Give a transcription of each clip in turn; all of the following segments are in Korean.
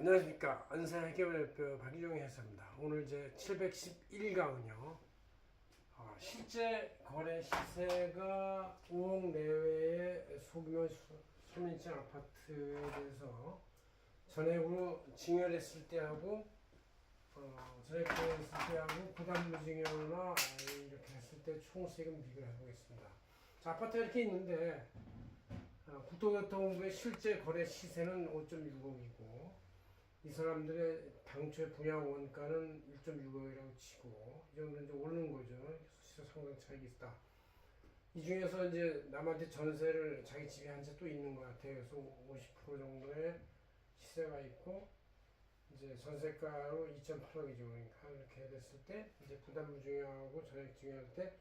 안녕하십니까. 안산회계원대표 박희종 회사입니다. 오늘 이제 711강은요. 실제 거래 시세가 5억 내외의 소규모 소민층 아파트에 대해서 전액으로 증여했을 때하고 전액증여했을 때하고 부담부 증여나 이렇게 했을 때 총 세금 비교를 해보겠습니다. 자, 아파트가 이렇게 있는데 국토교통부의 실제 거래 시세는 5.6억이고 이 사람들의 당초의 분양 원가는 1.6억이라고 치고 이 정도는 이제 오르는 거죠. 시세 상당 차익이 있다. 이 중에서 이제 남한테 전세를 자기 집에 한 채 또 있는 것 같아요. 그래서 50% 정도의 시세가 있고 이제 전세가로 2.8억이죠. 그러니까 이렇게 됐을 때 이제 부담부 증여하고 전액 증여할 때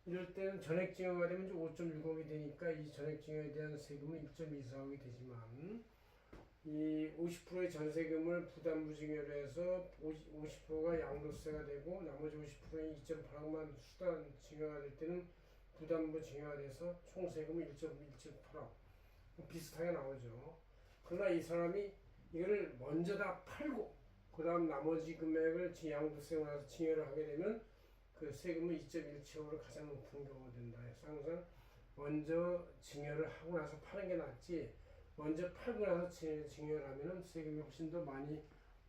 이럴 때는 전액 증여가 되면 이제 5.6억이 되니까 이 전액 증여에 대한 세금은 1.24억이 되지만 이 50%의 전세금을 부담부 증여를 해서 50%가 양도세가 되고 나머지 50%의 2.8억만 수단 증여가 될 때는 부담부 증여가 돼서 총 세금은 1.8억 비슷하게 나오죠. 그러나 이 사람이 이거를 먼저 다 팔고 그 다음 나머지 금액을 양도세가 나서 증여를 하게 되면 그 세금은 2.17억으로 가장 높은 경우가 된다. 그래서 항상 먼저 증여를 하고 나서 파는 게 낫지 먼저 팔고 나서 증여를 하면 세금이 훨씬 더 많이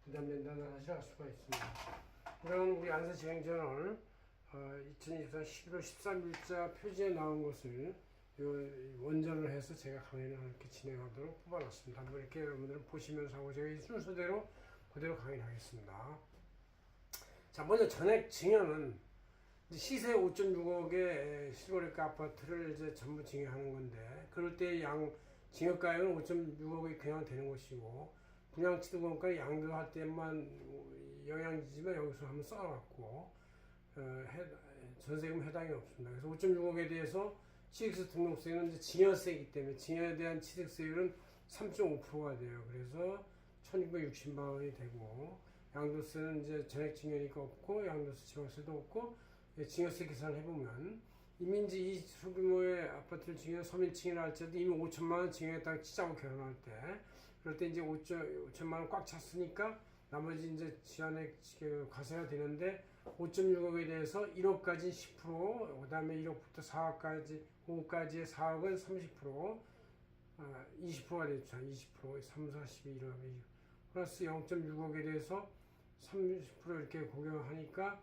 부담된다는 사실을 알 수가 있습니다. 그럼 우리 안산지방저널 2024년 11월 13일자 표지에 나온 것을 원전을 해서 제가 강의를 이렇게 진행하도록 뽑아놨습니다. 한번 이렇게 여러분들은 보시면서 하고 제가 이 순서대로 그대로 강의를 하겠습니다. 자, 먼저 전액 증여는 시세 5.6억의 실거래가 아파트를 이제 전부 증여하는 건데 그럴 때 증여가액은 5.6억이 그냥 되는 것이고 분양취득원가 양도할 때만 영향이지만 여기서 한번 써놨고 전세금 해당이 없습니다. 그래서 5.6억에 대해서 취득세 등록세는 이제 증여세이기 때문에 증여에 대한 취득세율은 3.5%가 돼요. 그래서 1,660만 원이 되고 양도세는 이제 전액 증여니까 없고 양도세 지방세도 없고 증여세 계산을 해보면 이미 이제 이 소규모의 아파트를 증여 서민층이라 할지라도 이미 5천만 원 증여했다가 치자고 결혼할 때 그럴 때 이제 5천만 원 꽉 찼으니까 나머지 이제 지안액 과세가 되는데 5.6억에 대해서 1억까지 10%, 그 다음에 1억부터 4억까지, 5억까지의 4억은 30%, 20%가 되죠. 20%, 3, 42, 1억, 플러스 0.6억에 대해서 30% 이렇게 고경하니까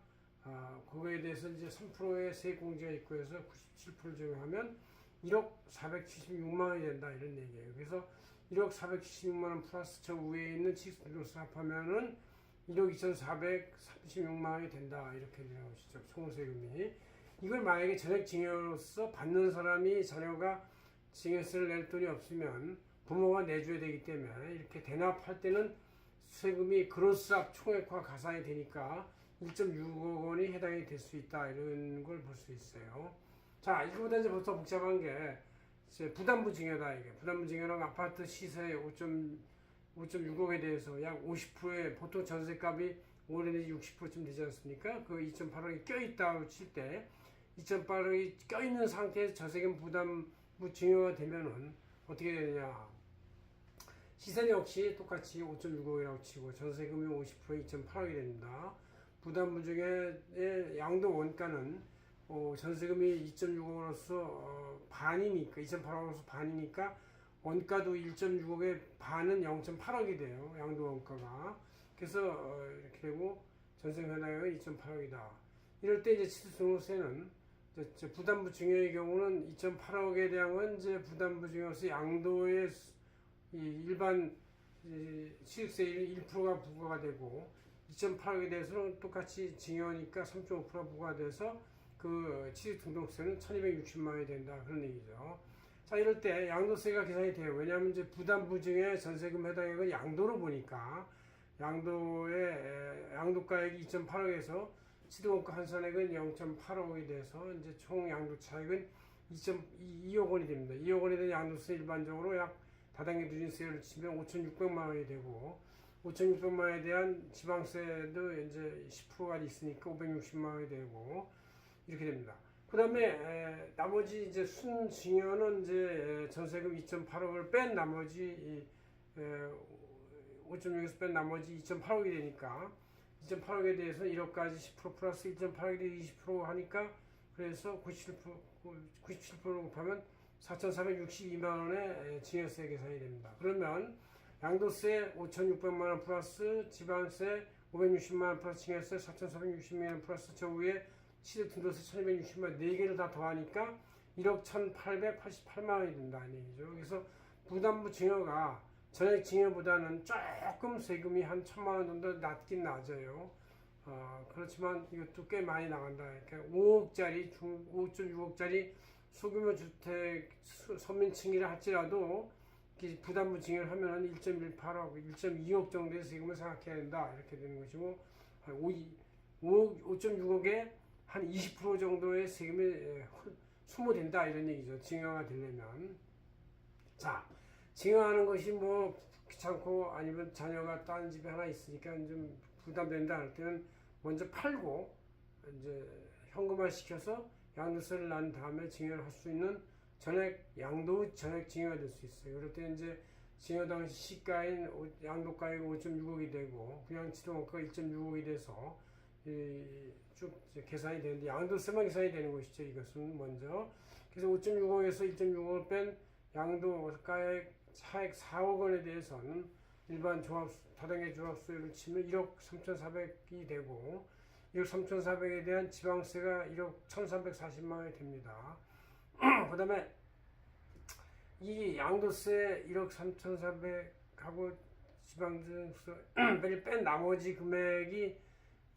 그거에 대해서 이제 3%의 세공제가 있고 해서 97% 적용하면 1억 476만 원이 된다 이런 얘기예요. 그래서 1억 476만 원 플러스 저 위에 있는 취득세 합하면은 1억 2,436만 원이 된다 이렇게 되는 것이죠. 총세금이. 이걸 만약에 전액 증여로서 받는 사람이 자녀가 증여세를 낼 돈이 없으면 부모가 내줘야 되기 때문에 이렇게 대납할 때는 세금이 그로스압 총액화 가산이 되니까 1.6억 원이 해당이 될 수 있다 이런 걸 볼 수 있어요. 자, 이거보다 이제 벌써 복잡한 게 이제 부담부 증여다. 이게 부담부 증여는 아파트 시세 5.6억에 대해서 약 50%의 보통 전세값이 올해는 60%쯤 되지 않습니까? 그 2.8억이 껴있다고 칠 때 2.8억이 껴있는 상태에서 저세금 부담부 증여가 되면은 어떻게 되느냐? 시세는 역시 똑같이 5.6억이라고 치고 전세금이 50%에 2.8억이 됩니다. 부담부 중에 양도 원가는 전세금이 2.6억으로서 반이니까 2.8억으로서 반이니까 원가도 1.6억의 반은 0.8억이 돼요. 양도 원가가. 그래서 이렇게 되고 전세금 해당액은 2.8억이다. 이럴 때 이제 취득등록세는 부담부 증여의 경우는 2.8억에 대한 이제 부담부 증여세 양도의 일반 취득세율 1%가 부과가 되고 2.8억에 대해서는 똑같이 증여니까 3.5%가 부과돼서 그 취득등록세는 1,260만 원이 된다 그런 얘기죠. 자, 이럴 때 양도세가 계산이 돼요. 왜냐하면 이제 부담부 증여 전세금 해당액을 양도로 보니까 양도가액이 2.8억에서 취득원가 환산액은 0.8억이 돼서 이제 총 양도 차익은 2.2억 원이 됩니다. 2억 원에 대한 양도세 일반적으로 약 다단계 누진세율을 치면 5,600만 원이 되고 5,600만 원에 대한 지방세도 이제 10%가 있으니까 560만 원이 되고 이렇게 됩니다. 그 다음에 나머지 이제 순증여는 이제 전세금 2.8억을 뺀 나머지 5.6에서 뺀 나머지 2.8억이 되니까 2.8억에 대해서 1억까지 10% 플러스 1.8억에 대해서 20% 하니까 그래서 97%로 곱하면 4,462만 원의 증여세 계산이 됩니다. 그러면 양도세 5,600만 원 플러스 지방세 560만 원 플러스 증여세 4,460만 원 플러스 저 위에 취득등록세 1,260만 원 4개를 다 더하니까 1억 1,888만 원이 된다 이 얘기죠. 그래서 부담부 증여가 전액 증여보다는 조금 세금이 한 1,000만 원 정도 낮긴 낮아요. 그렇지만 이것도 꽤 많이 나간다. 그러니까 5억짜리 5.6억짜리 소규모 주택 서민층이라 할지라도 부담부 증여를 하면은 1.18억, 1.2억 정도의 세금을 생각해야 된다. 이렇게 되는 것이고 5.6억에 한 20% 정도의 세금이 소모된다 이런 얘기죠. 증여가 되려면. 자, 증여하는 것이 뭐 귀찮고 아니면 자녀가 다른 집에 하나 있으니까 좀 부담된다 할 때는 먼저 팔고 이제 현금화 시켜서 양도세를 난 다음에 증여를 할 수 있는 전액 증여가 될 수 있어요. 그럴 때 이제 증여 당시 시가인 양도가액이 5.6억이 되고 분양치료원가가 1.6억이 돼서 쭉 계산이 되는데 양도세만 계산이 되는 것이죠. 이것은 먼저. 그래서 5.6억에서 1.6억을 뺀 양도가액 차액 4억 원에 대해서는 일반 다단계 종합소득을 치면 1억 3,400이 되고 1억 3,400에 대한 지방세가 1억 1,340만 원이 됩니다. 그 다음에 이 양도세 1억 3,400하고 지방세를 뺀 나머지 금액이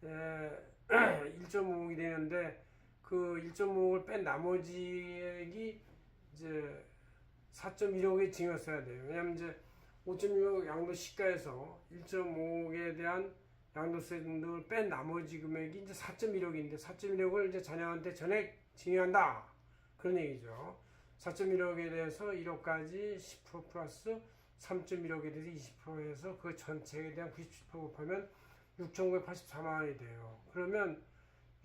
1.5억이 되는데 그 1.5억을 뺀 나머지액이 이제 4.1억의 증여세가 돼요. 왜냐하면 이제 5.6억 양도 시가에서 1.5억에 대한 양도세 등등을 뺀 나머지 금액이 이제 4.1억인데 4.1억을 이제 자녀한테 전액 증여한다. 그런 얘기죠. 4.1억에 대해서 1억까지 10% 플러스 3.1억에 대해서 20% 해서 그 전체에 대한 97% 곱하면 6,984만 원이 돼요. 그러면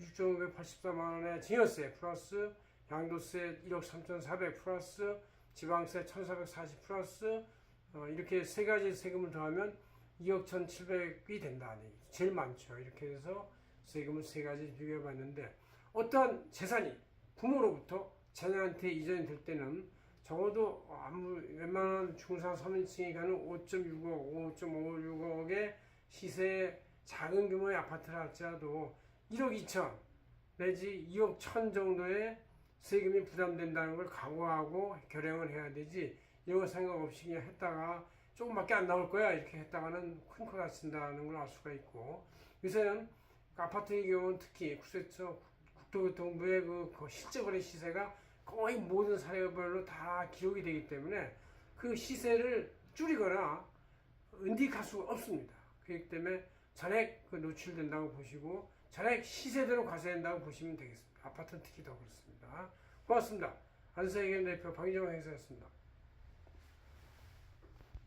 6,984만 원의 증여세 플러스 양도세 1억 3,400 플러스 지방세 1,440 플러스 이렇게 세 가지 세금을 더하면 2억 1,700이 된다는 얘기죠. 제일 많죠. 이렇게 해서 세금을 세 가지 비교해봤는데 어떠한 재산이 부모로부터 자녀한테 이전이 될 때는 적어도 웬만한 중상 서민층이 가는 5.6억, 5.56억의 시세의 작은 규모의 아파트를 할지라도 1억 2천 내지 2억 1천 정도의 세금이 부담된다는 걸 각오하고 결행을 해야 되지 이런 거 생각 없이 그냥 했다가 조금밖에 안 나올 거야 이렇게 했다가는 큰 코 다친다는 걸 알 수가 있고 요새는 아파트의 경우는 특히 국토교통부의 그 실제 거래 시세가 거의 모든 사례별로 다 기록이 되기 때문에 그 시세를 줄이거나 은닉할 수가 없습니다. 그렇기 때문에 전액 노출된다고 보시고 전액 시세대로 과세된다고 보시면 되겠습니다. 아파트는 특히 더 그렇습니다. 고맙습니다. 안사의견 대표 박인정 행사였습니다.